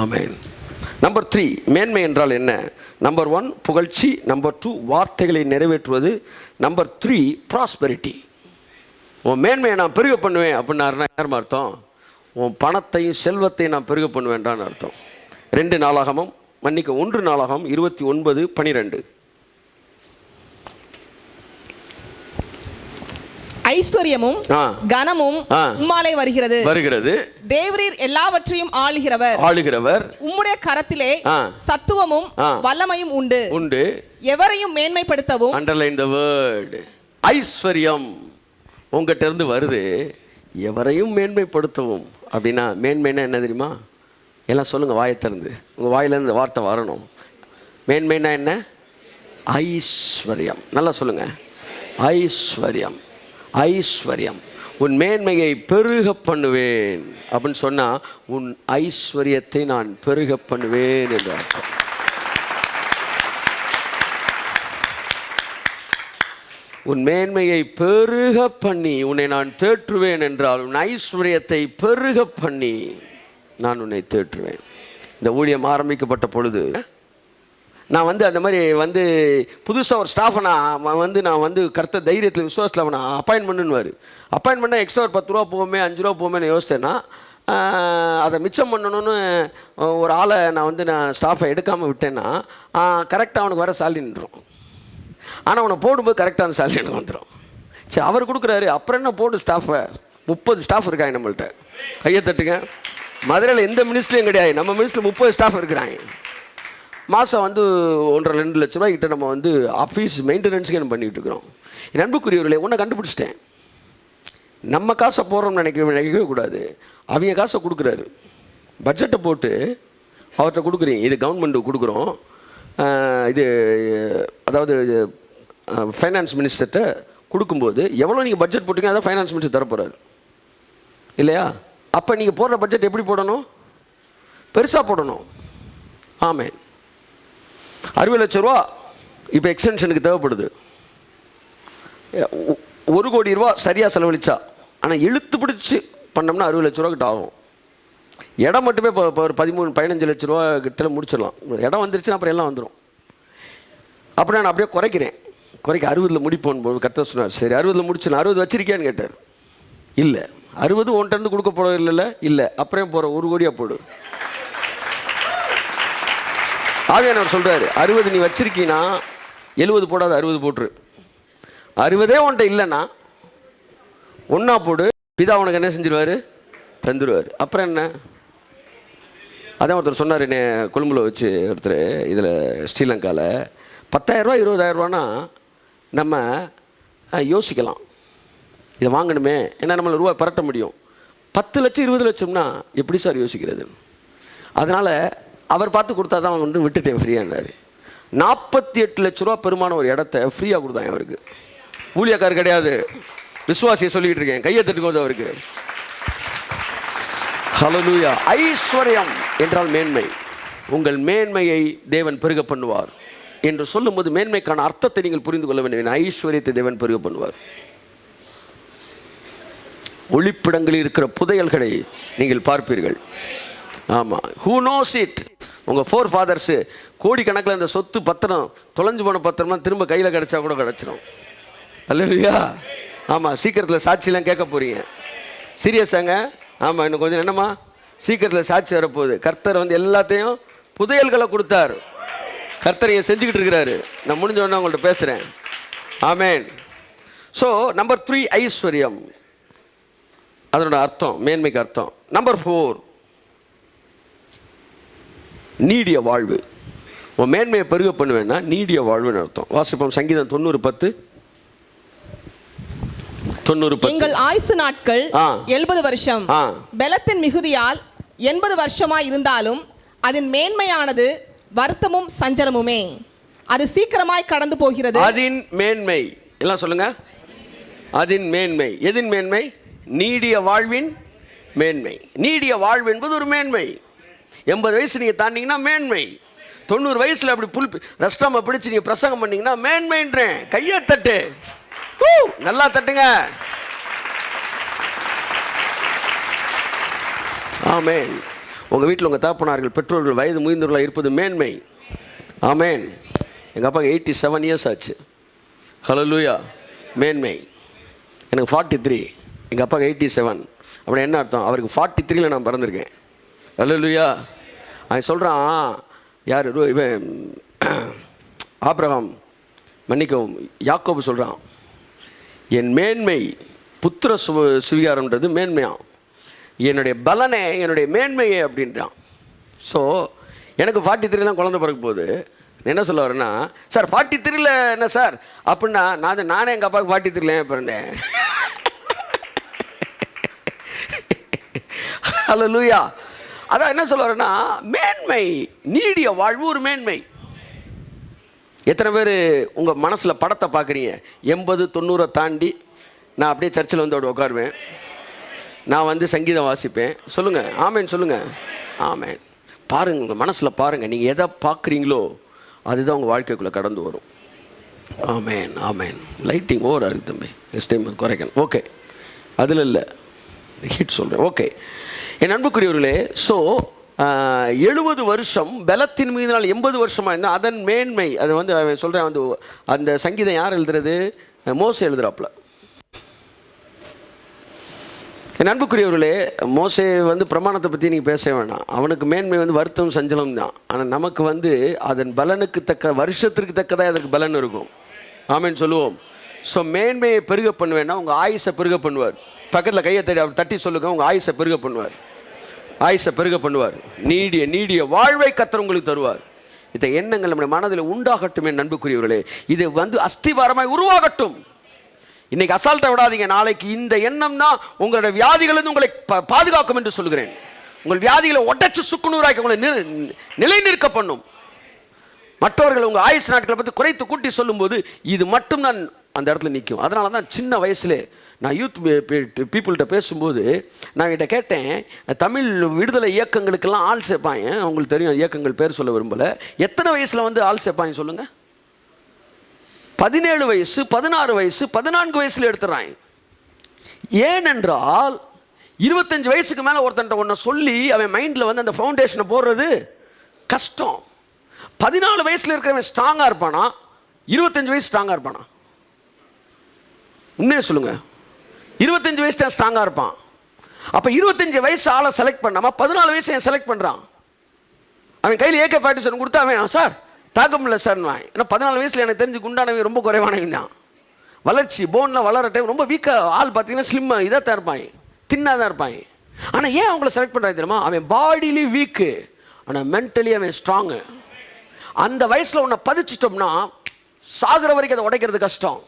ஆமென். Number 3, மேன்மை என்றால் என்ன? நம்பர் 1 புகழ்ச்சி, நம்பர் 2 வார்த்தைகளை நிறைவேற்றுவது, நம்பர் 3 ப்ராஸ்பெரிட்டி. உன் மேன்மையை நான் பெருக பண்ணுவேன் அப்படின்னாருன்னா யாரும் அர்த்தம்? உன் பணத்தையும் செல்வத்தையும் நான் பெருக பண்ணுவேன்டான்னு அர்த்தம். 1 நாளாகமம் 29:12. ஐஸ்வர்யமும் கனமும் உம்மாலே வருகிறது. தேவரீர் எல்லாவற்றையும் ஆளுகிறவர். உம்முடைய கரத்திலே சத்துவமும் வல்லமையும் உண்டு. எவரையும் மேன்மைப்படுத்தவும். அண்டர்லைன் தி வேர்ட். ஐஸ்வர்யம் உங்ககிட்ட இருந்து வருது, எவரையும் மேன்மைப்படுத்தவும். அப்படின்னா மேன்மைன்னா என்ன தெரியுமா? எல்லாம் சொல்லுங்க, வாயை திறந்து. உங்கள் வாயிலேருந்து வார்த்தை வரணும். மேன்மைன்னா என்ன? ஐஸ்வர்யம். நல்லா சொல்லுங்க, ஐஸ்வர்யம். ஐஸ்வர்யம். உன் மேன்மையை பெருக பண்ணுவேன் அப்படின்னு சொன்னால் உன் ஐஸ்வர்யத்தை நான் பெருக பண்ணுவேன் என்று அர்த்தம். உன் மேன்மையை பெருக பண்ணி உன்னை நான் தேற்றுவேன் என்றால் உன் ஐஸ்வர்யத்தை பெருக பண்ணி நான் உன்னை தேற்றுவேன். இந்த ஊழியம் ஆரம்பிக்கப்பட்ட பொழுது நான் அந்த மாதிரி புதுசாக ஒரு ஸ்டாஃபை நான் கர்த்தர் தைரியத்தில் விசுவாசத்தில் அவனை அப்பாயின்ட் பண்ணுவார். அப்பாயின்ட் பண்ணால் எக்ஸ்ட்ரா ஒரு 10 ரூபா போவோமே 5 ரூபா போவோமே யோசித்தேன்னா அதை மிச்சம் பண்ணணும்னு ஒரு ஆளை நான் ஸ்டாஃபை எடுக்காமல் விட்டேன்னா கரெக்டாக அவனுக்கு வர சேலரி நின்றுடும். ஆனால் அவனை போடும்போது கரெக்டாக அந்த சேலரி எனக்கு வந்துடும். சரி, அவர் கொடுக்குறாரு, அப்புறம் என்ன போடு ஸ்டாஃபை. 30 ஸ்டாஃப் இருக்காங்க நம்மள்கிட்ட. கையை தட்டுங்க. மதுரையில் எந்த மினிஸ்ட்ரியும் கிடையாது, நம்ம மினிஸ்ட்ரியில் 30 ஸ்டாஃப் இருக்கிறாங்க. மாதம் 1.5-2 லட்ச ரூபாய்கிட்ட நம்ம ஆஃபீஸ் மெயின்டெனன்ஸுக்கு நம்ம பண்ணிகிட்டு இருக்கிறோம். என் அன்புக்குரியவர்களே, ஒன்றை கண்டுபிடிச்சிட்டேன். நம்ம காசை போடுறோம்னு நினைக்கவே கூடாது. அவங்க காசை கொடுக்குறாரு. பட்ஜெட்டை போட்டு அவர்கிட்ட கொடுக்குறீங்க. இது கவர்மெண்ட்டுக்கு கொடுக்குறோம். இது அதாவது ஃபைனான்ஸ் மினிஸ்டர்கிட்ட கொடுக்கும்போது எவ்வளோ நீங்கள் பட்ஜெட் போட்டிங்க அதான் ஃபைனான்ஸ் மினிஸ்டர் தரப்போகிறாரு இல்லையா? அப்போ நீங்கள் போடுற பட்ஜெட் எப்படி போடணும்? பெருசாக போடணும். ஆமென். 60 லட்ச ரூபா இப்போ எக்ஸ்டென்ஷனுக்கு தேவைப்படுது. 1 கோடி ரூபா சரியாக செலவழிச்சா, ஆனால் இழுத்து பிடிச்சி பண்ணோம்னா 60 லட்ச ரூபா கிட்ட ஆகும். இடம் மட்டுமே இப்போ ஒரு 13-15 லட்ச ரூபா கிட்ட முடிச்சிடலாம். இடம் வந்துருச்சுன்னா அப்புறம் எல்லாம் வந்துடும். அப்படி நான் அப்படியே குறைக்க 60 முடிப்போன்னு போது கர்த்தர் சொன்னார். சரி 60 முடிச்சு 60 வச்சிருக்கியான்னு கேட்டார். இல்லை, 60 ஒன்றிருந்து கொடுக்க போட இல்லை, அப்புறம் போகிற 1 கோடியாக போடு. ஆவியானவர் சொல்கிறாரு, 60 நீ வச்சிருக்கீன்னா 70 போடாது, 60 போட்டுரு. 60 உன்ட்ட இல்லைன்னா 1 போடு. பிதா உனக்கு என்ன செஞ்சிருவார்? தந்துடுவார். அப்புறம் என்ன? அதான் ஒருத்தர் சொன்னார் என்ன கொழும்புல வச்சு ஒருத்தர், இதில் ஸ்ரீலங்காவில் 10,000 ரூபா 20,000 ரூபானா நம்ம யோசிக்கலாம், இதை வாங்கணுமே, ஏன்னா நம்மளை ரூபா பரட்ட முடியும். 10 லட்சம் 20 லட்சம்னா எப்படி சார் யோசிக்கிறது? அதனால் அவர் பார்த்து கொடுத்தா தான் அவங்க விட்டுட்டேன் ஃப்ரீயானார். 48 லட்ச ரூபா பெருமான ஒரு இடத்த ஃப்ரீயாக கொடுத்தாங்க அவருக்கு. ஊழியக்காரர் கிடையாது, விசுவாசியை சொல்லிக்கிட்டு இருக்கேன். கையை தட்டுக்கோது அவருக்கு. ஹல்லேலூயா. ஐஸ்வர்யம் என்றால் மேன்மை. உங்கள் மேன்மையை தேவன் பெருக பண்ணுவார் என்று சொல்லும்போது மேன்மைக்கான அர்த்தத்தை நீங்கள் புரிந்து கொள்ள வேண்டும். ஐஸ்வர்யத்தை தேவன் பெருக பண்ணுவார். ஒளிப்பிடங்களில் இருக்கிற புதையல்களை நீங்கள் பார்ப்பீர்கள். ஆமாம், ஹூ நோஸ் இட்? உங்கள் ஃபோர் ஃபாதர்ஸு கோடிக்கணக்கில் அந்த சொத்து பத்திரம் தொலைஞ்சு போன பத்திரம்லாம் திரும்ப கையில் கிடச்சா கூட கிடச்சிடும். அல்லேலூயா. ஆமாம், சீக்கிரத்தில் சாட்சியெல்லாம் கேட்க போகிறீங்க. சீரியஸாங்க? ஆமாம், இன்னும் கொஞ்சம் என்னம்மா சீக்கிரத்தில் சாட்சி வரப்போகுது. கர்த்தர் எல்லாத்தையும் புதையல்களை கொடுத்தார். கர்த்தர் செஞ்சுக்கிட்டு இருக்கிறாரு. நான் முடிஞ்ச உடனே உங்கள்கிட்ட பேசுகிறேன். ஆமென். ஸோ நம்பர் 3 ஐஸ்வர்யம், அதனோட அர்த்தம், மேன்மைக்கு அர்த்தம். நம்பர் 4 நீடிய வாழ்வு. உன் மேன்மையை பெருக பண்ணுவேன்னா நீடிய வாழ்வுன்னு அர்த்தம். வாசிப்போம் சங்கீதம் 90:10. எங்கள் ஆயுசு நாட்கள் 70 வருஷம், பலத்தின் மிகுதியால் 80 வருஷமாய் இருந்தாலும் அதன் மேன்மையானது வருத்தமும் சஞ்சலமுமே. அது சீக்கிரமாய் கடந்து போகிறது. அதன் மேன்மை எல்லாம் சொல்லுங்க. அதன் மேன்மை. எதின் மேன்மை? நீடிய வாழ்வின் மேன்மை. நீடிய வாழ்வு என்பது ஒரு மேன்மை. 80 வயசு நீங்கள் தாண்டிங்கன்னா மேன்மை. 90 வயசில் அப்படி ரெஸ்டாம பிடிச்சி நீங்கள் பிரசங்கம் பண்ணிங்கன்னா மேன்மைன்றேன். கையை தட்டு, நல்லா தட்டுங்க. ஆமென். உங்கள் வீட்டில் உங்கள் தகப்பனார்கள் பெற்றோர்கள் வயது முதிர்ந்தவர்களாக இருப்பது மேன்மை. ஆமேன். எங்கள் அப்பாவுக்கு 87 இயர்ஸ் ஆச்சு. ஹல்லேலூயா. மேன்மை. எனக்கு 43, எங்கள் அப்பாவுக்கு 87. அப்படி என்ன அர்த்தம்? அவருக்கு 43ல் நான் பிறந்திருக்கேன். ஹல்லேலூயா. அவன் சொல்கிறான், யார் இவன் ஆபிரகாம், மன்னிக்கவும், யாக்கோபு சொல்கிறான், என் மேன்மை புத்திர சுவிகாரம்ன்றது மேன்மையாம், என்னுடைய பலனே என்னுடைய மேன்மையே அப்படின்றான். ஸோ எனக்கு 43 குழந்தை பிறக்க போகுது. என்ன சொல்ல வரேன்னா, சார் 43 என்ன சார் அப்படின்னா, நானே எங்கள் அப்பாவுக்கு 43 பிறந்தேன். ஹல்லேலூயா. அதான் என்ன சொல்ல வரேன்னா, மேன்மை, நீடிய வாழ்வு ஒரு மேன்மை. எத்தனை பேர் உங்கள் மனசில் படத்தை பார்க்குறீங்க? 80 90 தாண்டி நான் அப்படியே சர்ச்சில் வந்து அப்படி உட்காருவேன், நான் வந்து சங்கீதம் வாசிப்பேன். சொல்லுங்கள் ஆமேன், சொல்லுங்கள் ஆமேன். பாருங்கள், உங்கள் மனசில் பாருங்கள், நீங்கள் எதை பார்க்குறீங்களோ அதுதான் உங்கள் வாழ்க்கைக்குள்ளே கடந்து வரும். ஆமேன் ஆமேன். லைட்டிங் ஓவராக இருக்குது தம்பி, நெக்ஸ்ட் டைம் குறைக்கணும். ஓகே, அதில் இல்லை, ஹிட் சொல்கிறேன். ஓகே என் அன்புக்குரியவர்களே, ஸோ 70 வருஷம் பலத்தின் மீது நாள் 80 வருஷமாக இருந்தால் அதன் மேன்மை. அது வந்து அவன் சொல்கிறேன், வந்து அந்த சங்கீதம் யார் எழுதுறது? மோசே எழுதுறாப்புல. என் அன்புக்குரியவர்களே, மோசே வந்து பிரமாணத்தை பற்றி நீங்கள் பேச வேணாம், அவனுக்கு மேன்மை வந்து வருத்தம் சஞ்சலம் தான். ஆனால் நமக்கு வந்து அதன் பலனுக்கு தக்க, வருஷத்திற்கு தக்கதாக அதற்கு பலன் இருக்கும். ஆமேன்னு சொல்லுவோம். ஸோ மேன்மையை பெருக பண்ணுவேன்னா உங்கள் ஆயுசை பெருக பண்ணுவார். பக்கத்தில் கையை தட்டி சொல்லுங்கள், உங்கள் ஆயுசை பெருக பண்ணுவார். ஆயுசை பெருக பண்ணுவார். நீடிய வாழ்வை கர்த்தர் உங்களுக்கு தருவார். இந்த எண்ணங்கள் நம்முடைய மனதில் உண்டாகட்டும். என் அன்புக்குரியவர்களே, இது வந்து அஸ்திவாரமாய் உருவாகட்டும். இன்னைக்கு அசால்ட்டை விடாதீங்க. நாளைக்கு இந்த எண்ணம் தான் உங்களுடைய வியாதிகளிலிருந்து உங்களை பாதுகாக்கும் என்று சொல்கிறேன். உங்கள் வியாதிகளை உடைச்சு சுக்குநூறாக்கி உங்களை நிலை நிற்க பண்ணும். மற்றவர்கள் உங்கள் ஆயுசு நாட்களை பற்றி குறைத்து கூட்டி சொல்லும்போது இது மட்டும் தான் அந்த இடத்துல நிற்கும். அதனால தான் சின்ன வயசுல நான் யூத் பீப்புள்கிட்ட பேசும்போது நான் கிட்ட கேட்டேன், தமிழ் விடுதலை இயக்கங்களுக்கெல்லாம் ஆள் சேர்ப்பாங்க, அவங்களுக்கு தெரியும் இயக்கங்கள் பேர் சொல்ல விரும்பலை, எத்தனை வயசில் வந்து ஆள் சேர்ப்பாங்க சொல்லுங்கள்? 17 வயசு, 16 வயசு, 14 வயசுல எடுத்துறாங்க. ஏனென்றால் 25 வயசுக்கு மேலே ஒருத்தன்ட்ட ஒன்று சொல்லி அவன் மைண்டில் வந்து அந்த ஃபவுண்டேஷனை போடுறது கஷ்டம். 14 வயசில் இருக்கிறவன் ஸ்ட்ராங்காக இருப்பானா, 25 வயசு ஸ்ட்ராங்காக இருப்பானா? உண்மையை சொல்லுங்க. 25 வயசு தான் ஸ்ட்ராங்காக இருப்பான். அப்போ 25 வயசு ஆளை செலக்ட் பண்ணாமல் 14 வயசு என் செலக்ட் பண்ணுறான். அவன் கையில் AK பேட்டிஷன் கொடுத்தா அவன் சார் தாக்கம் இல்லை சார். ஏன்னா 14 வயசில் எனக்கு தெரிஞ்சு குண்டானவங்க ரொம்ப குறைவானவங்க தான். வளர்ச்சி போனில் வளர டைம் ரொம்ப வீக்காக ஆள் பார்த்தீங்கன்னா ஸ்லிம்மாக இதாக தான் இருப்பாங்க, தின்னாக தான் இருப்பாங்க. ஆனால் ஏன் அவங்கள செலக்ட் பண்ணுறாங்க தெரியுமா? அவன் பாடிலி வீக்கு, ஆனால் மென்டலி அவன் ஸ்ட்ராங்கு. அந்த வயசில் ஒன்றை பதிச்சிட்டோம்னா சாகிற வரைக்கும் அதை உடைக்கிறது கஷ்டம்.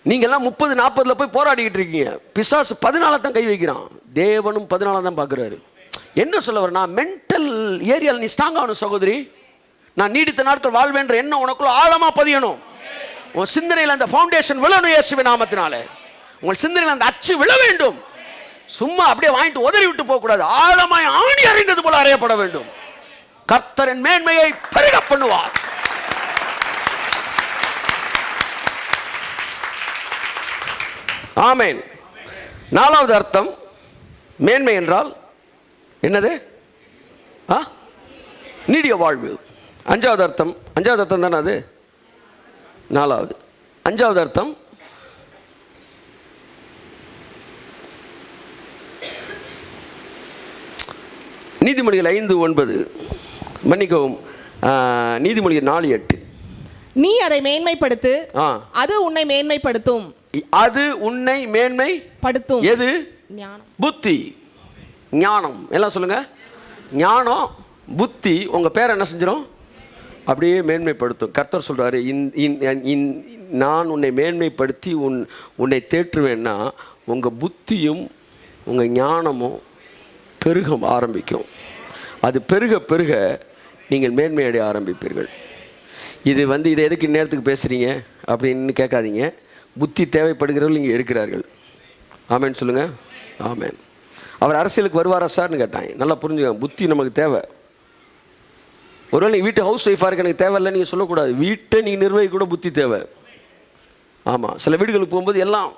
நீங்கள்லாம் 30 40 போய் போராடிக்கிட்டு இருக்கீங்க. பிசாசு 14 தான் கை வைக்கிறான், தேவனும் 14 தான் பார்க்குறாரு. என்ன சொல்ல வரேன்னா, மென்டல் ஏரியாவில் நீ ஸ்ட்ராங் ஆகணும் சகோதரி. நான் நீடித்த நாட்கள் வாழ்வேன்ற எண்ணம் உனக்குள்ள ஆழமா பதியணும். உன் சிந்தனையில் அந்த ஃபவுண்டேஷன் விழணும் இயேசுவின் நாமத்தினாலே. உங்கள் சிந்தனையில் அந்த அச்சு விழ வேண்டும். சும்மா அப்படியே வாங்கிட்டு உதறி விட்டு போக கூடாது. ஆழமாய் ஆணி அறிந்தது போல அறையப்பட வேண்டும். கர்த்தரின் மேன்மையை பெருக பண்ணுவார். ஆமென். 4வது அர்த்தம் மேன்மை என்றால் என்னது? நீடிய வாழ்வு. 5வது அர்த்தம், 5வது அர்த்தம் தானே அது? 4வது. 5வது அர்த்தம் நீதிமொழிகள் 5:9, மன்னிக்கவும், நீதிமொழிகள் 4:8. நீ அதை மேன்மைப்படுத்து, அது உன்னை மேன்மைப்படுத்தும். அது உன்னை மேன்மைப்படுத்தும். எது? ஞானம், புத்தி, ஞானம். எல்லாம் சொல்லுங்க. ஞானம், புத்தி உங்க பேரை என்ன செஞ்சிடும்? அப்படியே மேன்மைப்படுத்தும். கர்த்தர் சொல்றாரு, நான் உன்னை மேன்மைப்படுத்தி உன்னை தேற்றுவேன்னா உங்க புத்தியும் உங்க ஞானமும் பெருக ஆரம்பிக்கும். அது பெருக பெருக நீங்கள் மேன்மையடைய ஆரம்பிப்பீர்கள். இது வந்து இதை எதுக்கு இந்நேரத்துக்கு பேசுகிறீங்க அப்படின்னு கேட்காதீங்க. புத்தி தேவைப்படுகிறவர்கள் இங்கே இருக்கிறார்கள். ஆமேன் சொல்லுங்கள். ஆமேன். அவர் அரசியலுக்கு வருவாரா சார்னு கேட்டாங்க. நல்லா புரிஞ்சுக்கோங்க, புத்தி நமக்கு தேவை. ஒருவேளை நீங்கள் வீட்டு ஹவுஸ் ஒய்ஃபாக இருக்க எனக்கு தேவையில்லை நீங்கள் சொல்லக்கூடாது. வீட்டை நீங்கள் நிர்வகிக்க கூட புத்தி தேவை. ஆமாம், சில வீடுகளுக்கு போகும்போது எல்லாம்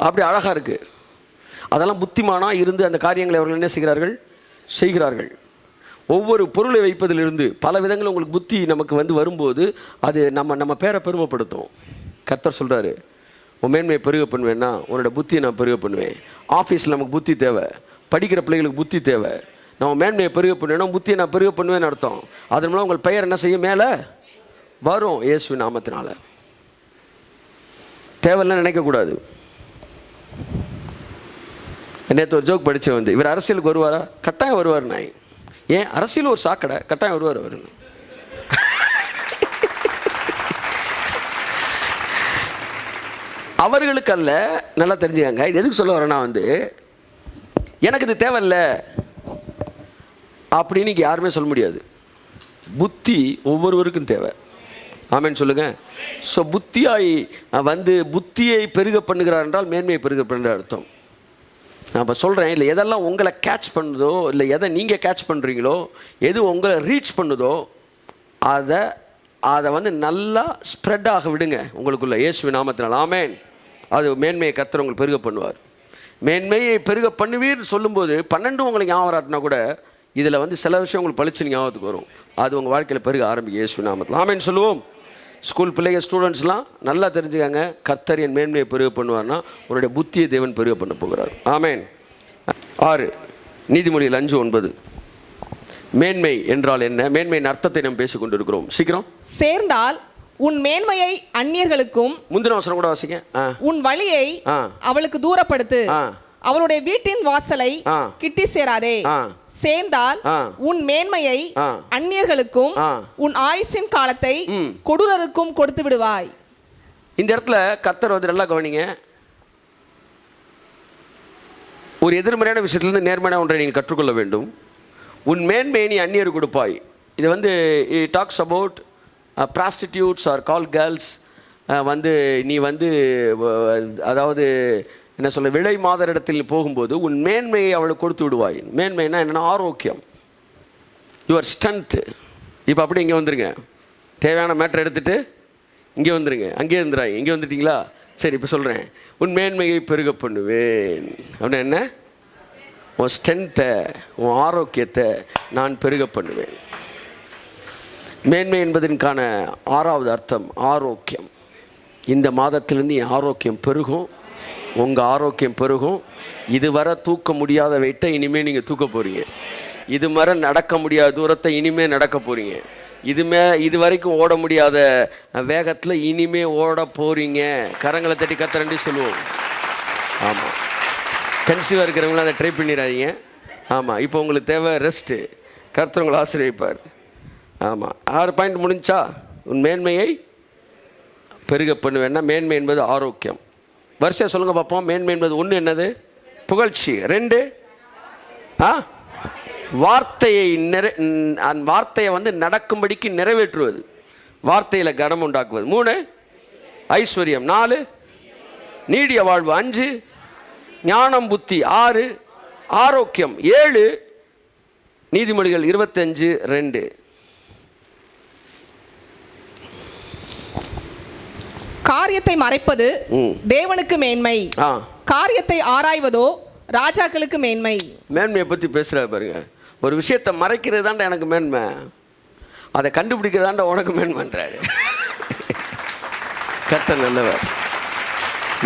அப்படி அழகாக இருக்குது. அதெல்லாம் புத்திமானாக இருந்து அந்த காரியங்களை அவர்கள் என்ன செய்கிறார்கள். ஒவ்வொரு பொருளை வைப்பதிலிருந்து பல விதங்கள் உங்களுக்கு புத்தி நமக்கு வரும்போது அது நம்ம பேரை பெருமைப்படுத்தும். கர்த்தர் சொல்கிறாரு, உன் மேன்மையை பெருக பண்ணுவேன்னா உன்னோட புத்தியை நான் பெருக பண்ணுவேன். ஆஃபீஸில் நமக்கு புத்தி தேவை, படிக்கிற பிள்ளைகளுக்கு புத்தி தேவை. நம்ம மேன்மையை பெருக பண்ணுவேன்னா புத்தியை நான் பெருக பண்ணுவேன்னு அர்த்தம். அதன் மூலம் உங்கள் பெயர் என்ன செய்யும், மேலே வரும். இயேசுவின் நாமத்தினால தேவையில்லைன்னு நினைக்கக்கூடாது. நேற்று ஒரு ஜோக் படித்தேன், இவர் அரசியலுக்கு வருவாரா? கட்டாயம் வருவார். நான் ஏன் அரசியல் ஒரு சாக்கடை, கட்டாயம் வருவார் அவர். அவர்களுக்கு அல்ல, நல்லா தெரிஞ்சுக்காங்க. இது எதுக்கு சொல்ல வரேன்னா எனக்கு இது தேவையில்லை அப்படின்னு யாருமே சொல்ல முடியாது. புத்தி ஒவ்வொருவருக்கும் தேவை. ஆமேன்னு சொல்லுங்கள். ஸோ புத்தியாய் புத்தியை பெருக பண்ணுகிறார் என்றால் மேன்மையை பெருக பண்ணுற அர்த்தம். நான் இப்போ சொல்கிறேன், இல்லை எதெல்லாம் உங்களை கேட்ச் பண்ணுதோ, இல்லை எதை நீங்கள் கேட்ச் பண்ணுறீங்களோ, எது உங்களை ரீச் பண்ணுதோ அதை நல்லா ஸ்ப்ரெட் ஆக விடுங்க உங்களுக்குள்ள, இயேசுவின் நாமத்தினால். ஆமேன். அது மேன்மையை கர்த்தர் உங்களுக்கு பெருக பண்ணுவார். மேன்மையை பெருக பண்ணுவீர்னு சொல்லும்போது 12 உங்களுக்கு ஞாபகம் வராட்டினா கூட இதில் சில விஷயம் உங்களுக்கு பளிச்சு ஞாபகத்துக்கு வரும். அது உங்கள் வாழ்க்கையில் பெருக ஆரம்பிக்கும் இயேசுவின் நாமத்தில். ஆமேன் சொல்லுவோம். ஸ்கூல் பிள்ளைங்க, ஸ்டூடெண்ட்ஸ்லாம் நல்லா தெரிஞ்சுக்காங்க. கர்த்தர் என் மேன்மையை பெருக பண்ணுவார்னா உன்னுடைய புத்தியை தேவன் பெருக பண்ண போகிறார். ஆமேன். 6 நீதிமொழிகள் 5:9. மேன்மை என்றால் என்ன? மேன்மையின் அர்த்தத்தை நாம் பேசிக் கொண்டிருக்கிறோம். சீக்கிரம். சேர்ந்தால் உன் மேன்மையை அந்நியர்களுக்கும், முந்தின வசனம் கூட வாசிங்க, உன் வழியை அவளுக்கு தூரப்படுத்து, அவளுடைய வீட்டின் வாசலை கிட்டி சேராதே. சேர்ந்தால் உன் மேன்மையை அந்நியர்களுக்கும், உன் ஆயுசின் காலத்தை கொடூரருக்கும் கொடுத்து விடுவாய். இந்த இடத்துல கர்த்தர் நல்லா கவனிங்க. ஒரு எதிர்மறையான விஷயத்திலிருந்து நேர்மையான ஒன்றை நீங்கள் கற்றுக்கொள்ள வேண்டும். உன் மேன்மையை நீ அந்நியர் கொடுப்பாய். இது talks about prostitutes or call girls. நீ அதாவது என்ன சொல்ல, விலை மாதரிடத்தில் போகும்போது உன் மேன்மையை அவளுக்கு கொடுத்து விடுவாய். மேன்மைனா என்னென்னா ஆரோக்கியம், யுவர் ஸ்ட்ரென்த்து. இப்போ அப்படி இங்கே வந்துருங்க, தேவையான மேட்டர் எடுத்துகிட்டு இங்கே வந்துருங்க. அங்கேயே இருந்துறாங்க, இங்கே வந்துட்டிங்களா? சரி, இப்போ சொல்கிறேன். உன் மேன்மையை பெருக பண்ணுவேன் அப்படின்னா என்ன? உன் ஸ்ட்ரென்த்தை, உன் ஆரோக்கியத்தை நான் பெருக பண்ணுவேன். மேன்மை என்பதற்கான 6வது அர்த்தம் ஆரோக்கியம். இந்த மாதத்திலிருந்து என் ஆரோக்கியம் பெருகும், உங்கள் ஆரோக்கியம் பெருகும். இதுவரை தூக்க முடியாத வெயிட்டை இனிமேல் நீங்கள் தூக்க போகிறீங்க. இதுவரை நடக்க முடியாத தூரத்தை இனிமேல் நடக்க போகிறீங்க. இது வரைக்கும் ஓட முடியாத வேகத்தில் இனிமே ஓட போகிறீங்க. கரங்களை தட்டி கத்தரண்டி சொல்லுவோம். ஆமாம், கன்சீவாக இருக்கிறவங்களும் அதை ட்ரை பண்ணிடாதீங்க. ஆமாம், இப்போ உங்களுக்கு தேவை ரெஸ்ட்டு. கர்த்தர் உங்களை ஆசீர்வதிப்பார். ஆமாம், 6 பாயிண்ட் முடிஞ்சா? உன் மேன்மையை பெருக பண்ணுவேன்னா மேன்மை என்பது ஆரோக்கியம். வரிசையாக சொல்லுங்கள் பார்ப்போம். மேன்மை என்பது 1 என்னது? புகழ்ச்சி. 2 வார்த்தையை நடக்கும்படிக்கு நிறைவேற்றுவது, வார்த்தையில் கனம் உண்டாக்குவது. 3 ஐஸ்வர்யம். 4 நீடிய வாழ்வு. 5 ஞானம் புத்தி. 6 ஆரோக்கியம். 7 நீதிமொழிகள் 25:2. காரியத்தை மறைப்பது தேவனுக்கு மேன்மை, காரியத்தை ஆராய்வதோ ராஜாக்களுக்கு மேன்மை. மேன்மையை பற்றி பேசுகிறார் பாருங்க. ஒரு விஷயத்தை மறைக்கிறது தாண்டா எனக்கு மேன்மை, அதை கண்டுபிடிக்கிறதாண்டா உனக்கு மேன்மைன்றாரு. கர்த்தர் நல்லவர்.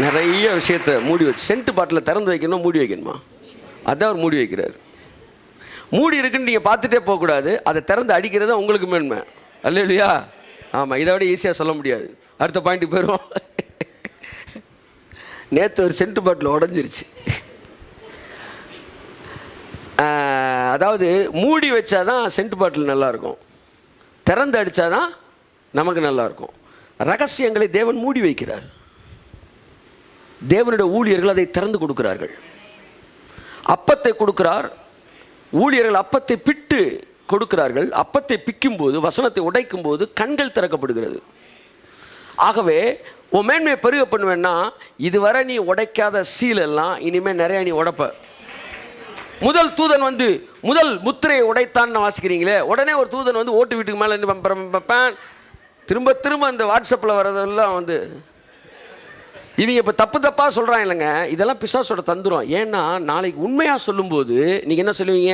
நிறைய விஷயத்தை மூடி வச்சு, சென்ட் பாட்டில் திறந்து வைக்கணும், மூடி வைக்கணுமா? அதான் அவர் மூடி வைக்கிறார். மூடி இருக்குன்னு நீங்கள் பார்த்துட்டே போகக்கூடாது, அதை திறந்து அடிக்கிறது உங்களுக்கு மேன்மை. அல்லேலூயா. ஆமாம், இதை விட ஈஸியாக சொல்ல முடியாது. அடுத்த பாயிண்ட்டுக்கு போயிடுவோம். நேற்று ஒரு சென்ட் பாட்டில் உடஞ்சிருச்சு. அதாவது மூடி வச்சாதான் சென்ட் பாட்டில் நல்லாயிருக்கும், திறந்து அடித்தாதான் நமக்கு நல்லாயிருக்கும். ரகசியங்களை தேவன் மூடி வைக்கிறார். தேவனுடைய ஊழியர்கள் அதை திறந்து கொடுக்கிறார்கள். அப்பத்தை கொடுக்கிறார். ஊழியர்கள் அப்பத்தை பிட்டு கொடுக்கிறார்கள். அப்பத்தை பிக்கும்போது, வசனத்தை உடைக்கும் போது கண்கள் திறக்கப்படுகிறது. ஆகவே உன் மேன்மையை பெருக பண்ணுவேன்னா, இதுவரை நீ உடைக்காத சீலெல்லாம் இனிமேல் நிறைய நீ உடைப்ப. முதல் தூதன் முதல் முத்திரையை உடைத்தான்னு வாசிக்கிறீங்களே, உடனே ஒரு தூதன் ஓட்டு வீட்டுக்கு மேலே திரும்ப திரும்ப அந்த வாட்ஸ்அப்பில் வர்றதெல்லாம் இவங்க இப்போ தப்பு தப்பாக சொல்கிறாங்க இல்லைங்க, இதெல்லாம் பிசாசோட தந்துரும். ஏன்னா நாளைக்கு உண்மையாக சொல்லும்போது நீங்கள் என்ன சொல்லுவீங்க?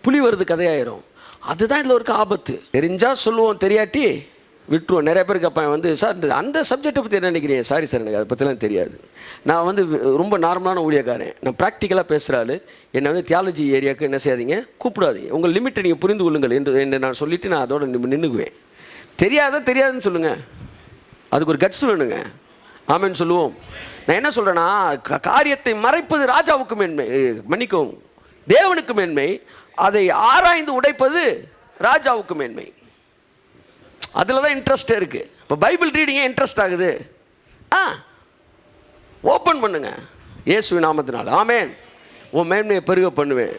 புலி வருது கதையாயிரும். அதுதான் இதில் இருக்க ஆபத்து. தெரிஞ்சால் சொல்லுவோம், தெரியாட்டி விட்டுருவோம். நிறைய பேருக்கு அப்போ வந்து சார் அந்த சப்ஜெக்டை பற்றி என்ன நினைக்கிறீங்க? சாரி சார், எனக்கு அதை பற்றிலாம் தெரியாது. நான் வந்து ரொம்ப நார்மலான ஊழியக்காரன், நான் ப்ராக்டிக்கலாக பேசுகிறாள். என்னை வந்து தியாலஜி ஏரியாவுக்கு என்ன செய்யாதீங்க, கூப்பிடாதீங்க. உங்கள் லிமிட்டை நீங்கள் புரிந்து கொள்ளுங்கள் என்று நான் சொல்லிவிட்டு நான் அதோட நின்றுக்குவேன். தெரியாதுன்னு சொல்லுங்கள், அதுக்கு ஒரு கட்ஸ் வேணுங்க. ஆமென் சொல்லுவோம். நான் என்ன சொல்கிறேன்னா, காரியத்தை மறைப்பது ராஜாவுக்கு மேன்மை, மன்னிக்கவும் தேவனுக்கு மேன்மை. அதை ஆராய்ந்து உடைப்பது ராஜாவுக்கு மேன்மை. அதில் தான் இன்ட்ரெஸ்ட் இருக்குது. இப்போ பைபிள் ரீடிங்கே இன்ட்ரெஸ்ட் ஆகுது, ஓப்பன் பண்ணுங்க இயேசுவின் நாமத்தினால். ஆமென். உன் மேன்மையை பெருக பண்ணுவேன்.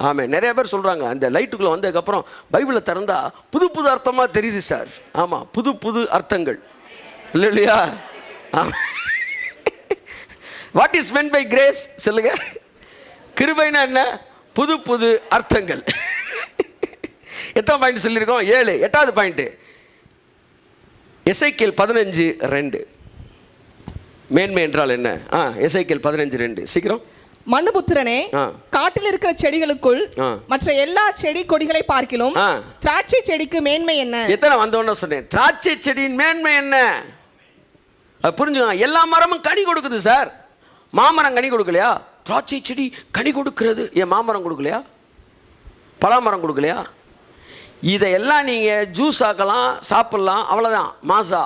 ஆமாம், நிறைய பேர் சொல்கிறாங்க அந்த லைட்டுக்குள்ளே வந்ததுக்கப்புறம் பைபிளை திறந்தா புது புது அர்த்தமாக தெரியுது சார். ஆமாம், புது புது அர்த்தங்கள் இல்லையா? What is meant by grace சொல்லுங்க. கிருபைனா என்ன? புது புது அர்த்தங்கள். எத்தனை பாயிண்ட் சொல்லியிருக்கோம்? 7. 8வது பாயிண்ட் எசேக்கியேல் 15:2. மேன்மை என்றால் என்ன? எசேக்கியேல் 15:2 சீக்கிரம். மனுபுத்திரனே, காட்டில் இருக்கிற செடிகளுக்குள் மற்ற எல்லா செடி கொடிகளை பார்க்கிலும் திராட்சை செடிக்கு மேன்மை என்ன? எத்தனை வந்தோன்னு சொன்னேன், திராட்சை செடியின் மேன்மை என்ன? அது புரிஞ்சுங்க. எல்லா மரமும் கனி கொடுக்குது சார். மாமரம் கனி கொடுக்கலையா? திராட்சை செடி கனி கொடுக்கிறது. ஏன் மாமரம் கொடுக்கலையா? பலாமரம் கொடுக்கலையா? இதையெல்லாம் நீங்கள் ஜூஸ் ஆக்கலாம், சாப்பிட்லாம், அவ்வளோதான், மாசா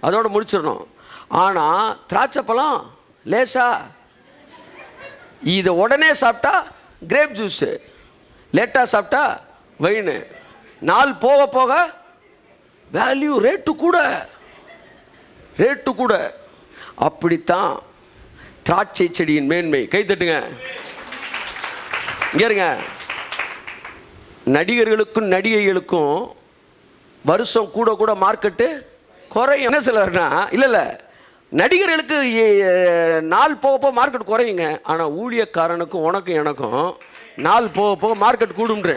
அதோடு முடிச்சிடணும். ஆனால் திராட்சை பழம் லேசா, இதை உடனே சாப்பிட்டா கிரேப் ஜூஸு, லேட்டாக சாப்பிட்டா வைனு, நாள் போக போக வேல்யூ ரேட்டு கூட. அப்படித்தான் திராட்சை செடியின் மேன்மை. கை தட்டுங்க. இங்கே இருங்க. நடிகர்களுக்கும் நடிகைகளுக்கும் வருஷம் கூட மார்க்கெட்டு குறையும். என்ன சொல்லுறேன்னா, இல்லை நடிகர்களுக்கு நாள் போக மார்க்கெட் குறையுங்க. ஆனால் ஊழியக்காரனுக்கும் உனக்கும் எனக்கும் நாள் போக மார்க்கெட் கூடும்ன்ற.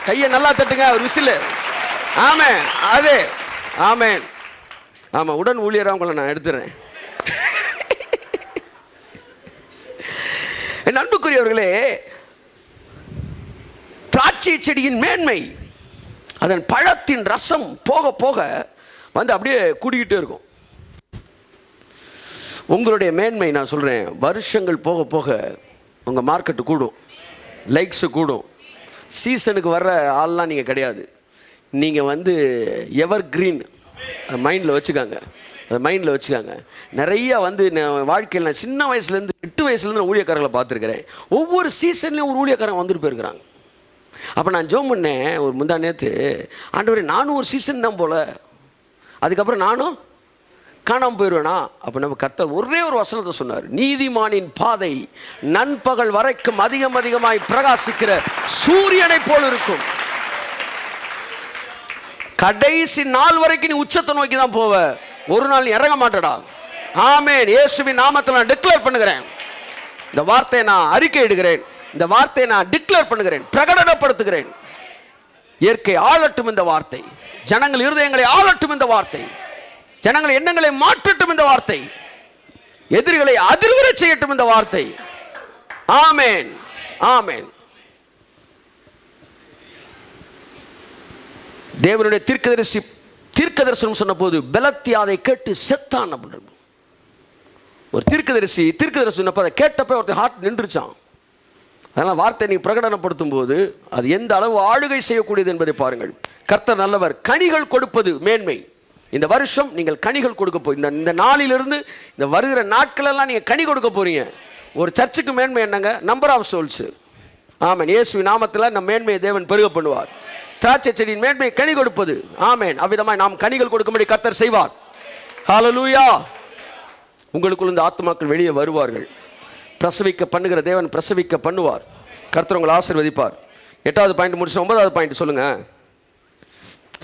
கையை நல்லா தட்டுங்க, ஒரு விசில். ஆமாம், அது ஆமேன். ஆமாம், உடன் ஊழியராக உங்களை நான் எடுத்துறேன். என் அன்புக்குரியவர்களே, திராட்சை செடியின் மேன்மை, அதன் பழத்தின் ரசம் போக போக வந்து அப்படியே கூடிக்கிட்டே இருக்கும். உங்களுடைய மேன்மை நான் சொல்கிறேன், வருஷங்கள் போக போக உங்கள் மார்க்கெட்டு கூடும், லைக்ஸு கூடும். சீசனுக்கு வர்ற ஆள்லாம் நீங்கள் கிடையாது. நீங்கள் வந்து எவர் கிரீன் மைண்டில் வச்சுக்காங்க. அதை மைண்டில் வச்சுக்காங்க. நிறையா வந்து வாழ்க்கையில் நான் சின்ன வயசுலேருந்து 8 வயசுலேருந்து நான் ஊழியக்காரர்களை பார்த்துருக்கிறேன். ஒவ்வொரு சீசன்லேயும் ஒரு ஊழியக்காரங்க வந்துட்டு போயிருக்கிறாங்க. அப்போ நான் ஜோம் பண்ணேன் ஒரு முந்தா நேற்று, ஆண்டவரே நானும் ஒரு சீசன் தான் போல், அதுக்கப்புறம் நானும் காணாமல் போயிடுவேனா? அப்போ நம்ம கர்த்தர் ஒரே ஒரு வசனத்தை சொன்னார், நீதிமானின் பாதை நண்பகல் வரைக்கும் அதிகமாய் பிரகாசிக்கிற சூரியனை போல் இருக்கும். கடைசி நாள் வரைக்கும் நீ உச்சத்தை நோக்கி தான் போவ, ஒரு நாள் நீ இறங்க மாட்டடா. ஆமென். இயேசுவின் நாமத்தில் நான் டிக்ளேர் பண்ணுகிறேன். இந்த வார்த்தையை நான் அறிக்கை இடுகிறேன். இந்த வார்த்தையை நான் டிக்ளேர் பண்ணுகிறேன், பிரகடனப்படுத்துகிறேன். இயற்கை ஆளட்டும் இந்த வார்த்தை, ஜனங்கள் இருதயங்களை ஆளட்டும் இந்த வார்த்தை, ஜனங்கள் எண்ணங்களை மாற்றட்டும் இந்த வார்த்தை, எதிரிகளை அதிர்வுற செய்யட்டும் இந்த வார்த்தை. ஆமென், ஆமென். தேவனுடைய தீர்க்கதரிசனம் சொன்ன போது பெலத்தியாதை கேட்டு செத்தான் அப்படின்னு ஒரு தீர்க்கதரிசி சொன்னப்போ அதை கேட்டப்ப ஒருத்தர் ஹார்ட் நின்றுச்சான். அதனால் வார்த்தை நீ பிரகடனப்படுத்தும் போது அது எந்த அளவு ஆளுகை செய்யக்கூடியது என்பதை பாருங்கள். கர்த்தர் நல்லவர். கனிகள் கொடுப்பது மேன்மை. இந்த வருஷம் நீங்கள் கனிகள் கொடுக்க போறீங்க. இந்த நாளிலிருந்து இந்த வருகிற நாட்களெல்லாம் நீங்கள் கனி கொடுக்க போறீங்க. ஒரு சர்ச்சுக்கு மேன்மை என்னங்க? Number of souls. ஆமென். இயேசுவின் நாமத்தில் நம் மேன்மையை தேவன் பெருக பண்ணுவார். திராட்சை செடியின் மேன்மை கனி கொடுப்பது. ஆமென். அவ்விதமாய் நாம் கனிகள் கொடுக்கும்படி கர்த்தர் செய்வார். ஹல்லேலூயா. உங்களுக்குள்ள இந்த ஆத்துமாக்கள் வெளியே வருவார்கள். பிரசவிக்க பண்ணுகிற தேவன் பிரசவிக்க பண்ணுவார். கர்த்தர் உங்களை ஆசீர்வதிப்பார். 8வது பாயிண்ட் முடிச்சு 9வது பாயிண்ட் சொல்லுங்க.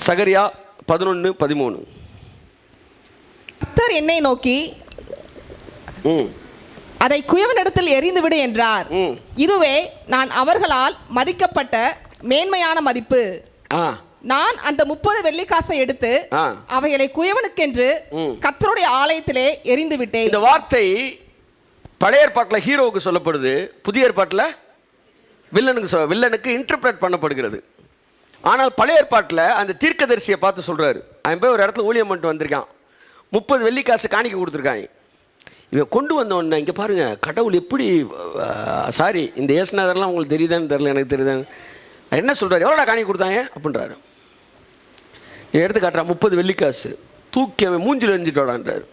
சகரியா 11:13. கர்த்தர் என்னை நோக்கி அதை குயவனிடத்தில் எறிந்துவிடு என்றார். இதுவே நான் அவர்களால் மதிக்கப்பட்ட மேன்மையான மதிப்பு. நான் அந்த 30 வெள்ளிக்காசை எடுத்து அவைகளை குயவனுக்கென்று கர்த்தருடைய ஆலயத்திலே எறிந்து விட்டேன். இந்த வார்த்தை பழைய ஏற்பாட்டில் ஹீரோவுக்கு சொல்லப்படுது, புதிய ஏற்பாட்டில் வில்லனுக்கு இன்டர்பிரேட் பண்ணப்படுகிறது. ஆனால் பழைய ஏற்பாட்டில் அந்த தீர்க்கதரிசியை பார்த்து சொல்றாரு, அவன் போய் ஒரு இடத்துல ஊழியம் பண்ணிட்டு வந்திருக்கான், 30 வெள்ளிக்காசு காணிக்க கொடுத்துருக்காங்க. இவன் கொண்டு வந்த உடனே இங்கே பாருங்க, கடவுள் எப்படி சாரி இந்த ஏசுநாதர்லாம் உங்களுக்கு தெரியுதான்னு தெரியல, எனக்கு தெரியுதான்னு என்ன சொல்றாரு, எவ்வளோடா காணிக்க கொடுத்தாங்க அப்படின்றாரு. எடுத்து காட்டுறான் 30 வெள்ளிக்காசு, தூக்கி அவன் மூஞ்சில் எரிஞ்சிட்டோடான்றாரு.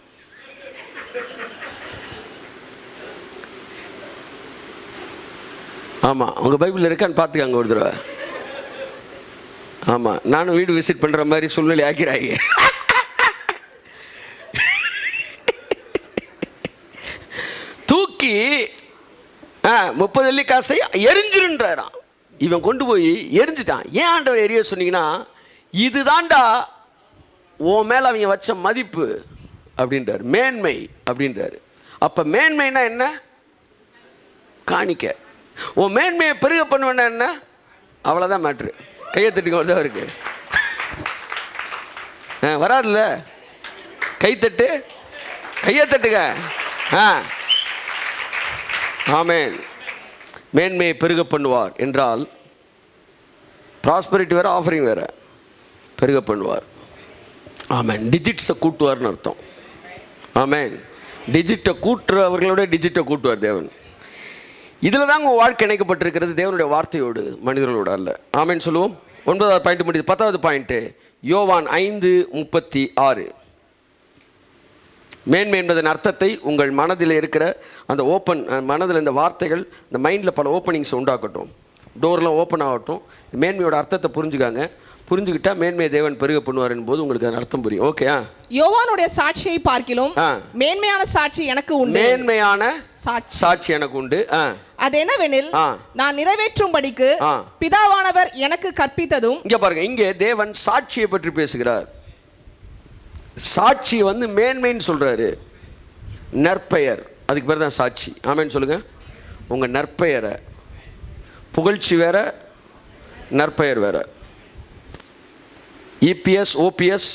ஆமாம், உங்கள் பைபிள் இருக்கான்னு பார்த்துக்காங்க ஒரு தடவை. ஆமாம், நானும் வீடு விசிட் பண்ணுற மாதிரி சூழ்நிலை ஆக்கிறாங்க. தூக்கி 30 வெள்ளிக்காசை எரிஞ்சிருன்றாராம். இவன் கொண்டு போய் எரிஞ்சிட்டான். ஏன் ஆண்டவர் எரிய சொன்னீங்கன்னா, இதுதான்டா உன் மேலே அவங்க வச்ச மதிப்பு அப்படின்றார், மேன்மை அப்படின்றாரு. அப்போ மேன்மைனா என்ன? காணிக்க. உன் மேன்மையை பெருக பண்ணுவேன்னா என்ன? அவ்வளோதான் மேட்ரு. கையை தட்டுங்க, ஒருதான் இருக்கு வராதுல்ல, கைத்தட்டு, கையை தட்டுங்க. ஆமென். மேன்மையை பெருக பண்ணுவார் என்றால் ப்ராஸ்பரிட்டி வேற, ஆஃபரிங் வேற. பெருக பண்ணுவார். ஆமென். டிஜிட்ஸை கூட்டுவார்னு அர்த்தம். ஆமென். டிஜிட்டை கூட்டுறவர்களோட டிஜிட்டை கூட்டுவார் தேவன். இதில் தாங்க உங்கள் வாழ்க்கை இணைக்கப்பட்டிருக்கிறது, தேவனுடைய வார்த்தையோடு, மனிதர்களோடு அல்ல. ஆமென் சொல்லுவோம். 9வது பாயிண்ட் முடியுது. 10வது பாயிண்ட்டு யோவான் 5:36. மேன்மை என்பதன் அர்த்தத்தை உங்கள் மனதில் இருக்கிற அந்த மனதில் இந்த வார்த்தைகள் இந்த மைண்டில் பல ஓப்பனிங்ஸ் உண்டாக்கட்டும், டோர்லாம் ஓப்பன் ஆகட்டும். மேன்மையோட அர்த்தத்தை புரிஞ்சுக்காங்க. புரிஞ்சுக்கிட்டா மேன்மையை தேவன் பெருக பண்ணுவார் என்பது உங்களுக்கு அதன் அர்த்தம் புரியும். ஓகே. யோவானுடைய சாட்சியை பார்க்கிலும் மேன்மையான சாட்சி எனக்கு உண்டு. மேன்மையான சாட்சி எனக்கு உண்டு. அது என்னவெனில், நான் நிறைவேற்றும்படிக்கு பிதாவானவர் எனக்கு கற்பித்ததும். இங்க பாருங்க, இங்கே தேவன் சாட்சியை பற்றி பேசுகிறார். சாட்சி மேன்மைன்னு சொல்றாரு. நற்பெயர், அதுக்கு பேர் தான் சாட்சி. ஆமென் சொல்லுங்க. உங்க நற்பெயரை, புகழ்ச்சி வேற, நற்பெயர் வேற. இபிஎஸ், ஓபிஎஸ்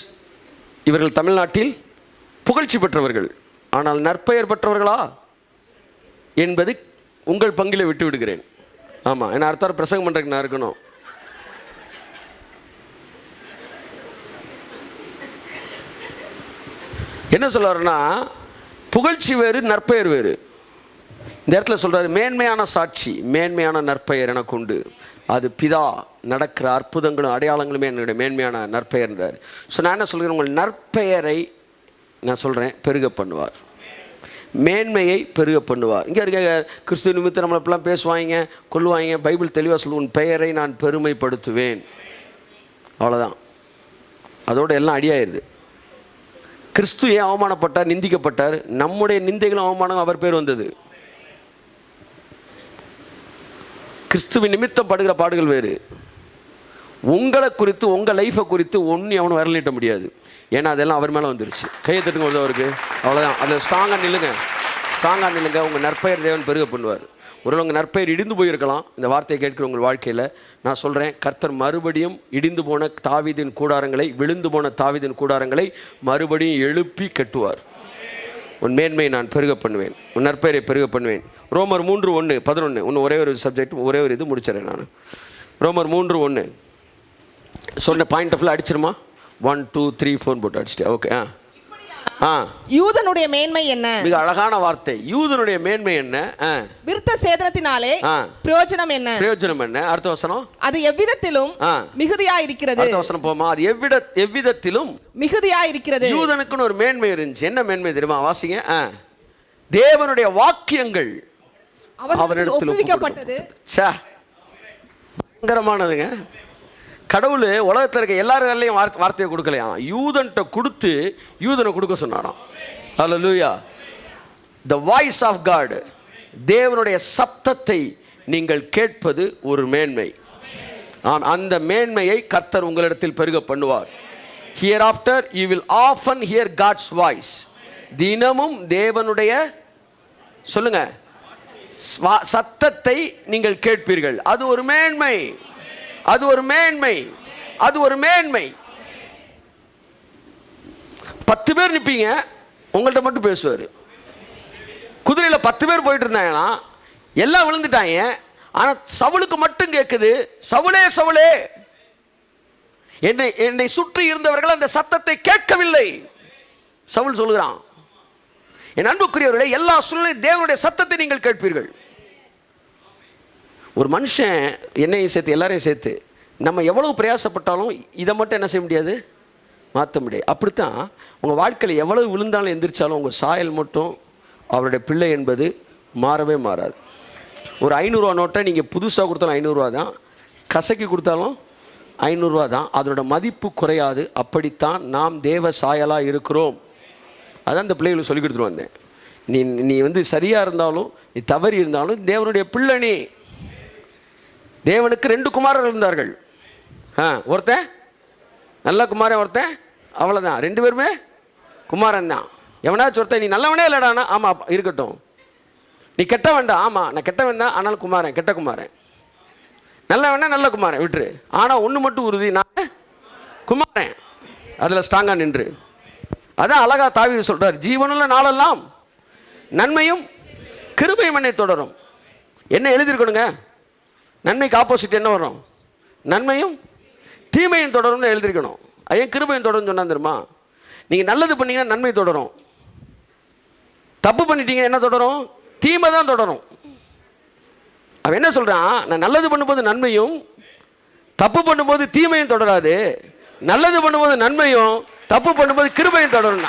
இவர்கள் தமிழ்நாட்டில் புகழ்ச்சி பெற்றவர்கள். ஆனால் நற்பெயர் பெற்றவர்களா என்பது உங்கள் பங்கில் விட்டு விடுகிறேன். ஆமாம், என்ன அடுத்த பிரசங்கம் பண்ணுறதுக்கு நான் இருக்கணும். என்ன சொல்றாருன்னா, புகழ்ச்சி வேறு, நற்பெயர் வேறு. இந்த இடத்துல சொல்றாரு, மேன்மையான சாட்சி, மேன்மையான நற்பெயர் எனக்கு உண்டு. அது பிதா நடக்கிற அற்புதங்களும் அடையாளங்களுமே என்னுடைய மேன்மையான நற்பெயர்ன்றார். ஸோ நான் என்ன சொல்கிறேன், உங்கள் நற்பெயரை நான் சொல்கிறேன் பெருக பண்ணுவார், மேன்மையை பெருக பண்ணுவார். இங்கே இருக்க கிறிஸ்துவ நிமித்தம் நம்மளை இப்பெல்லாம் பேசுவாங்க, கொள்ளுவாங்க. பைபிள் தெளிவாக சொல்லு, உன் பெயரை நான் பெருமைப்படுத்துவேன். அவ்வளோதான், அதோட எல்லாம் அடியாயிருது. கிறிஸ்து ஏன் அவமானப்பட்டார், நிந்திக்கப்பட்டார்? நம்முடைய நிந்தைகளும் அவமானம் அவர் பேர் வந்தது. கிறிஸ்துவின் நிமித்தம் படுகிற பாடுகள் வேறு. உங்களை குறித்து, உங்கள் லைஃப்பை குறித்து ஒன்று அவனு வரலிட்ட முடியாது. ஏன்னா அதெல்லாம் அவர் மேலே வந்துருச்சு. கையை தட்டுங்க ஒரு அவருக்கு. அவ்வளோதான். அதில் ஸ்ட்ராங்காக நில்லுங்க, ஸ்ட்ராங்காக நில்லுங்க. உங்கள் நற்பெயர் தேவன் பெருக பண்ணுவார். ஒரு உங்கள் நற்பெயர் இடிந்து போயிருக்கலாம். இந்த வார்த்தையை கேட்கிற உங்கள் வாழ்க்கையில் நான் சொல்கிறேன், கர்த்தர் மறுபடியும் இடிந்து போன தாவீதின் கூடாரங்களை, விழுந்து போன தாவீதின் கூடாரங்களை மறுபடியும் எழுப்பி கட்டுவார். உன் மேன்மையை நான் பெருக பண்ணுவேன், உன் நற்பெயரை பெருக பண்ணுவேன். ரோமர் 3:1-11. இன்னும் ஒரே ஒரு சப்ஜெக்ட், ஒரே ஒரு இது முடிச்சிடறேன் நான். ரோமர் 3:1 சொன்ன பாயிண்ட் ஆஃப் அடிச்சிருமா? 1 2 3 4 போட்டு அடிச்சிட்டேன். ஓகே. யூதனுடைய மேன்மை என்ன? மிக அழகான வார்த்தை. யூதனுடைய மேன்மை என்ன? விருத்த சேதனத்தினாலே பிரயோஜனம் என்ன? பிரயோஜனம் என்ன? அடுத்த வசனம், அது எவ்விதத்திலும் மிகுதியாய் இருக்கிறது. அடுத்த வசனம் போமா, அது எவ்விதத்திலும் மிகுதியாய் இருக்கிறது. யூதனுக்குன்னு ஒரு மேன்மை இருந்துச்சு. என்ன மேன்மை தெரியுமா? வாசிங்க. தேவனுடைய வாக்கியங்கள் அவரிடத்தில் ஒப்புவிக்கப்பட்டது. பயங்கரமானதுங்க. கடவுள் உலகத்தில் இருக்க எல்லாரும் வார்த்தையை கொடுக்கலையாம், யூதன்கிட்ட கொடுத்து யூதனை கொடுக்க சொன்னாராம். ஹல்லேலூயா. த வாய்ஸ் ஆஃப் காட், தேவனுடைய சப்தத்தை நீங்கள் கேட்பது ஒரு மேன்மை. அந்த மேன்மையை கர்த்தர் உங்களிடத்தில் பெருக பண்ணுவார். Hereafter you will often hear God's voice. தினமும் தேவனுடைய சொல்லுங்க சத்தத்தை நீங்கள் கேட்பீர்கள். அது ஒரு மேன்மை, அது ஒரு மேன்மை. அது ஒரு மேன்மை. 10 பேர் நிற்பீங்க, உங்கள்கிட்ட மட்டும் பேசுவார். குதிரையில் 10 பேர் போயிட்டு இருந்தாங்கன்னா எல்லாம் விழுந்துட்டாங்க. ஆனால் சவுலுக்கு மட்டும் கேட்குது, சவுலே சவுலே, என்னை சுற்றி இருந்தவர்கள் அந்த சத்தத்தை கேட்கவில்லை. சவுல் சொல்லுகிறான், என் அன்புக்குரியவர்களே, எல்லா சூழ்நிலையும் தேவனுடைய சத்தத்தை நீங்கள் கேட்பீர்கள். ஒரு மனுஷன் என்னையும் சேர்த்து எல்லாரையும் சேர்த்து நம்ம எவ்வளவு பிரயாசப்பட்டாலும் இதை மட்டும் என்ன செய்ய முடியாது, மாற்ற முடியாது. அப்படித்தான் உங்கள் வாழ்க்கையில் எவ்வளவு விழுந்தாலும் எந்திரிச்சாலும் உங்கள் சாயல் மட்டும் அவருடைய பிள்ளை என்பது மாறவே மாறாது. ஒரு 500 ரூபா நோட்டை நீங்கள் புதுசாக கொடுத்தாலும் 500 ரூபா தான், கசக்கி கொடுத்தாலும் 500 ரூபா தான், அதோட மதிப்பு குறையாது. அப்படித்தான் நாம் தேவ சாயலாக இருக்கிறோம். அதான் இந்த பிள்ளைகளுக்கு சொல்லி கொடுத்துட்டு வந்தேன். நீ வந்து சரியாக இருந்தாலும் நீ தவறி இருந்தாலும் தேவனுடைய பிள்ளை. நீ தேவனுக்கு 2 குமாரர்கள் இருந்தார்கள். ஒருத்தன் நல்ல குமாரன், ஒருத்தன் அவ்வளோதான். 2 பேருமே குமாரன் தான். எவனாச்சும் ஒருத்தன் நீ நல்லவனே இல்லடானா, ஆமாம் இருக்கட்டும். நீ கெட்ட வேண்டாம், ஆமாம் நான் கெட்டவன் தான், ஆனாலும் குமாரன், கெட்ட குமாரன். நல்லவனா நல்ல குமாரன் விட்டுரு. ஆனால் ஒன்று மட்டும் உறுதி, நான் குமாரன். அதில் ஸ்ட்ராங்காக நின்று. அதான் அழகா தாவீது சொல்கிறார், ஜீவனுள்ள நாளெல்லாம் நன்மையும் கிருபையும் என்னை தொடரும். என்ன எழுதியிருக்கணுங்க? நன்மைக்கு ஆப்போசிட் என்ன வரும்? நன்மையும் தீமையும் தொடரும்னு எழுதியிருக்கணும். ஏன் கிருபையும் தொடரும் சொன்னா தெரியுமா? நீங்கள் நல்லது பண்ணீங்கன்னா நன்மை தொடரும், தப்பு பண்ணிட்டீங்கன்னா என்ன தொடரும்? தீமை தான் தொடரும். அவன் என்ன சொல்கிறான்? நான் நல்லது பண்ணும்போது நன்மையும், தப்பு பண்ணும்போது தீமையும் தொடராது, நல்லது பண்ணும்போது நன்மையும், தப்பு பண்ணும்போது கிருபையும் தொடரும்.